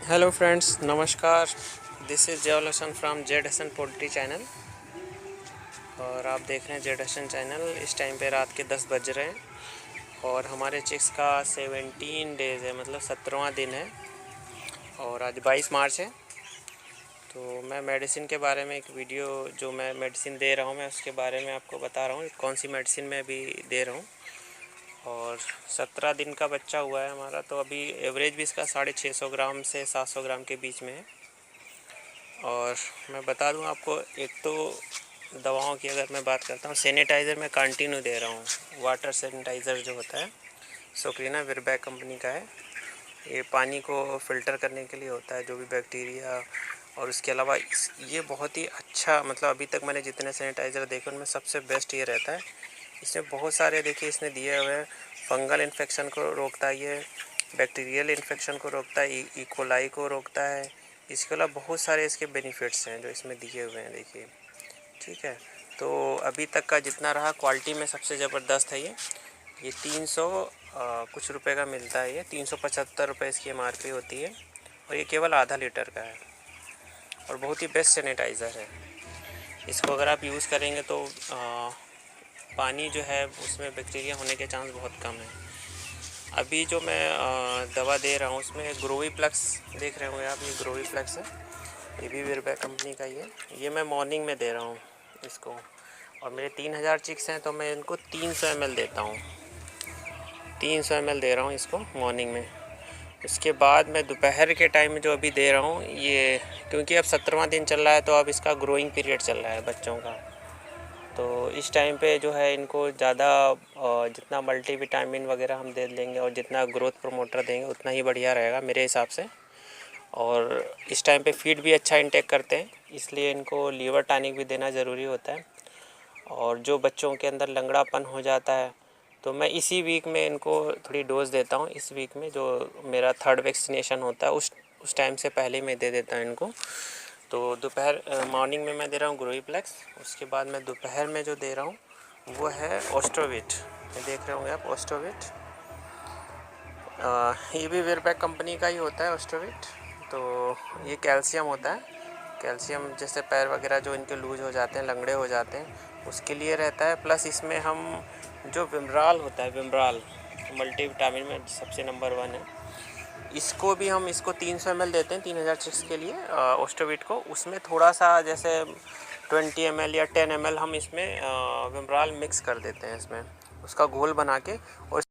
Hello friends, नमस्कार। This is Jaywal Hasan from Z Hasan poultry channel और आप देख रहे हैं जेड हसन चैनल। इस टाइम पे रात के 10 बज रहे हैं और हमारे चिक्स का 17 डेज़ है, मतलब 17वां दिन है और आज 22 मार्च है। तो मैं मेडिसिन के बारे में एक वीडियो, जो मैं मेडिसिन दे रहा हूँ मैं उसके बारे में आपको बता रहा हूँ कौन सी मेडिसिन मैं अभी दे रहा हूँ। और 17 दिन का बच्चा हुआ है हमारा, तो अभी एवरेज भी इसका 650 ग्राम से 700 ग्राम के बीच में है। और मैं बता दूं आपको, एक तो दवाओं की अगर मैं बात करता हूं, सैनिटाइज़र मैं कंटिन्यू दे रहा हूं। वाटर सैनिटाइज़र जो होता है सोक्रीना विरबैक कंपनी का है। ये पानी को फ़िल्टर करने के लिए होता है, जो भी बैक्टीरिया। और उसके अलावा ये बहुत ही अच्छा, मतलब अभी तक मैंने जितने सैनिटाइज़र देखे उनमें सबसे बेस्ट ये रहता है। इसमें बहुत सारे देखिए इसने दिए हुए हैं। फंगल इन्फेक्शन को रोकता है ये, बैक्टीरियल इन्फेक्शन को रोकता है, इकोलाई को रोकता है। इसके अलावा बहुत सारे इसके बेनिफिट्स हैं जो इसमें दिए हुए हैं, देखिए। ठीक है, तो अभी तक का जितना रहा, क्वालिटी में सबसे ज़बरदस्त है ये 300 कुछ रुपए का मिलता है। ये 375 रुपये इसकी MRP होती है और ये केवल आधा लीटर का है और बहुत ही बेस्ट सैनिटाइज़र है। इसको अगर आप यूज़ करेंगे तो पानी जो है उसमें बैक्टीरिया होने के चांस बहुत कम है। अभी जो मैं दवा दे रहा हूँ उसमें ग्रोवी प्लस देख रहे होंगे आप, ये ग्रोवी प्लस है, ये भी विरबैक कंपनी का ही है। ये मैं मॉर्निंग में दे रहा हूँ इसको, और मेरे 3000 चिक्स हैं तो मैं इनको 300 ml देता हूँ। 300 ml दे रहा हूँ इसको मॉर्निंग में। उसके बाद मैं दोपहर के टाइम में जो अभी दे रहा हूँ ये, क्योंकि अब 17वां दिन चल रहा है तो अब इसका ग्रोइंग पीरियड चल रहा है बच्चों का। तो इस टाइम पे जो है इनको ज़्यादा जितना मल्टीविटामिन वगैरह हम दे देंगे और जितना ग्रोथ प्रमोटर देंगे उतना ही बढ़िया रहेगा मेरे हिसाब से। और इस टाइम पे फीड भी अच्छा इंटेक करते हैं, इसलिए इनको लीवर टॉनिक भी देना ज़रूरी होता है। और जो बच्चों के अंदर लंगड़ापन हो जाता है तो मैं इसी वीक में इनको थोड़ी डोज देता हूँ। इस वीक में जो मेरा 3rd वैक्सीनेशन होता है उस टाइम से पहले मैं दे देता हूँ इनको। तो दोपहर मॉर्निंग में मैं दे रहा हूँ ग्रोवीप्लेक्स। उसके बाद मैं दोपहर में जो दे रहा हूँ वो है ओस्टोविट। ये देख रहे होंगे आप, ओस्टोविट। ये भी विरबैक कंपनी का ही होता है ओस्टोविट। तो ये कैल्शियम होता है। कैल्शियम जैसे पैर वगैरह जो इनके लूज हो जाते हैं, लंगड़े हो जाते हैं, उसके लिए रहता है। प्लस इसमें हम जो विमराल होता है, विमराल मल्टीविटामिन में सबसे नंबर 1 है। इसको भी हम इसको 300 ml देते हैं 3000 चिक्स के लिए, ओस्टोविट को। उसमें थोड़ा सा जैसे 20 ml या 10 ml हम इसमें विमराल मिक्स कर देते हैं इसमें, उसका घोल बना के। और